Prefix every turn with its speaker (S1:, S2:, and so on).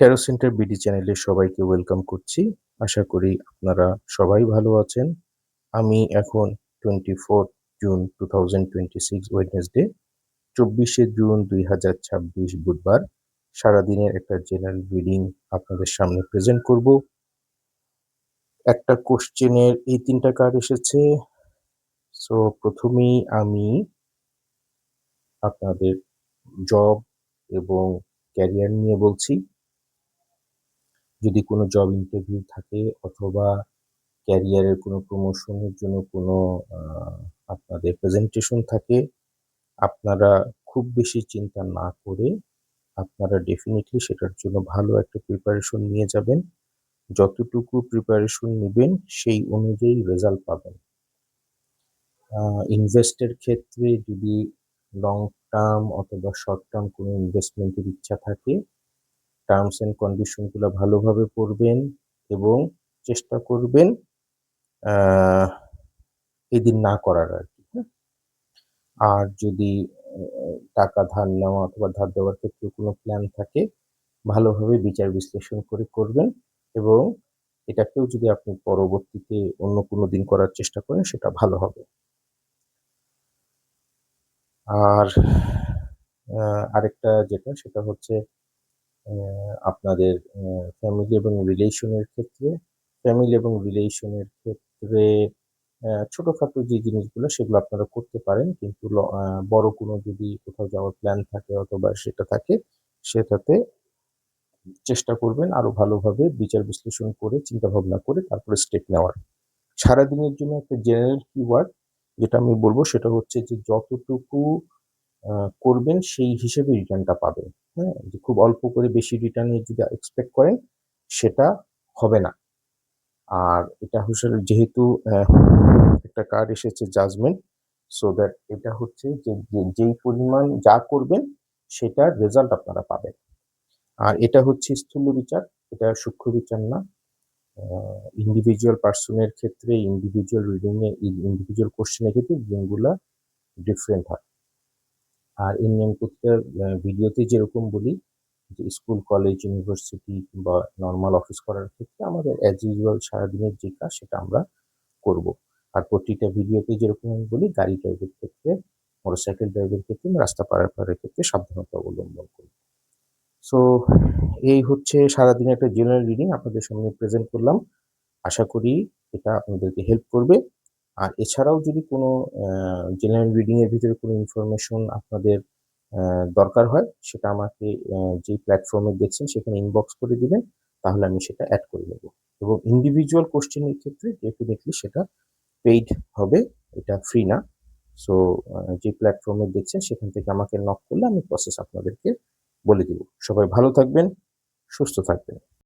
S1: Taro centre BD চ্যানেলে সবাইকে welcome করছি। আশা করি আপনারা সবাই ভালো আছেন। আমি এখন 24 জুন 2026 ওয়েডনেসডে 24শে জুন 2026 বুধবার সারাদিনের একটা জেনারেল রিডিং আপনাদের সামনে প্রেজেন্ট করব। একটা কোশ্চেনের এই ৩টা কার্ড এসেছে। সো প্রথমেই আমি আপনাদের জব এবং ক্যারিয়ার নিয়ে বলছি। যদি কোনো জব ইন্টারভিউ থাকে অথবা ক্যারিয়ারের কোনো প্রমোশনের জন্য কোনো আপনাদের প্রেজেন্টেশন থাকে, আপনারা খুব বেশি চিন্তা না করে আপনারা ডেফিনিটলি সেটার জন্য ভালো একটা প্রিপারেশন নিয়ে যাবেন। যতটুকু প্রিপারেশন নিবেন সেই অনুযায়ী রেজাল্ট পাবেন। ইনভেস্টের ক্ষেত্রে যদি লং টার্ম অথবা শর্ট টার্ম কোনো ইনভেস্টমেন্টের ইচ্ছা থাকে, টার্মস অ্যান্ড কন্ডিশনগুলো ভালোভাবে পড়বেন এবং চেষ্টা করবেন এদিন না করার আরকি, হ্যাঁ? আর যদি টাকা ধার নেওয়া অথবা ধার দেওয়ার ক্ষেত্রে কোনো প্ল্যান থাকে, ভালোভাবে বিচার বিশ্লেষণ করে করবেন এবং এটাকেও যদি আপনি পরবর্তীতে অন্য কোনো দিন করার চেষ্টা করেন সেটা ভালো হবে। আর আরেকটা যেটা সেটা হচ্ছে আপনাদের ফ্যামিলি এবং রিলেশনের ক্ষেত্রে ছোটখাটো যে জিনিসগুলো সেগুলো আপনারা করতে পারেন। কিন্তু বড় কোনো যদি কোথাও যাওয়ার প্ল্যান থাকে অথবা সেটা থাকে, সেটাতে চেষ্টা করবেন আরো ভালোভাবে বিচার বিশ্লেষণ করে চিন্তাভাবনা করে তারপরে স্টেপ নেওয়ার। সারাদিনের জন্য একটা জেনারেল কিওয়ার্ড যেটা আমি বলব সেটা হচ্ছে যে যতটুকু করবেন সেই হিসেবে রিটার্নটা পাবেন, হ্যাঁ? যে খুব অল্প করে বেশি রিটার্নের যদি এক্সপেক্ট করেন সেটা হবে না। আর এটা হচ্ছে যেহেতু একটা কার্ড এসেছে জাজমেন্ট, সো দ্যাট এটা হচ্ছে যে যেই পরিমাণ যা করবেন সেটার রেজাল্ট আপনারা পাবেন। আর এটা হচ্ছে স্থূল বিচার, এটা সূক্ষ্ম বিচার না। ইন্ডিভিজুয়াল পারসনের ক্ষেত্রে ইন্ডিভিজুয়াল রিডিং এ ইন্ডিভিজুয়াল কোশ্চেনের ক্ষেত্রে রিডিংগুলা ডিফারেন্ট হয়। আর এমনি আমি প্রতিটা ভিডিওতে যেরকম বলি যে স্কুল, কলেজ, ইউনিভার্সিটি কিংবা নরমাল অফিস করার ক্ষেত্রে আমাদের অ্যাজ ইউজুয়াল সারাদিনের যে কাজ সেটা আমরা করব। আর প্রতিটা ভিডিওতে যেরকম আমি বলি গাড়ি ড্রাইভের ক্ষেত্রে, মোটরসাইকেল ড্রাইভের ক্ষেত্রে, রাস্তা পারাপারের ক্ষেত্রে সাবধানতা অবলম্বন করব। সো এই হচ্ছে সারাদিনের একটা জেনারেল রিডিং আপনাদের সামনে প্রেজেন্ট করলাম। আশা করি এটা আপনাদেরকে হেল্প করবে। আর এছাড়াও যদি কোনো জেনারেল রিডিং এর ভিতরে কোনো ইনফরমেশন আপনাদের দরকার হয় সেটা আমাকে যেই প্ল্যাটফর্মে দেখছেন সেখানে ইনবক্স করে দিবেন। তাহলে আমি সেটা এড করে নেব। এবং ইন্ডিভিজুয়াল কোয়েশ্চেন এর ক্ষেত্রে ডেফিনিটলি সেটা পেইড হবে। এটা ফ্রি না। সো যে প্ল্যাটফর্মে দেখছেন সেখান থেকে আমাকে নক করলে আমি প্রসেস আপনাদেরকে বলে দিব। সবাই ভালো থাকবেন, সুস্থ থাকবেন।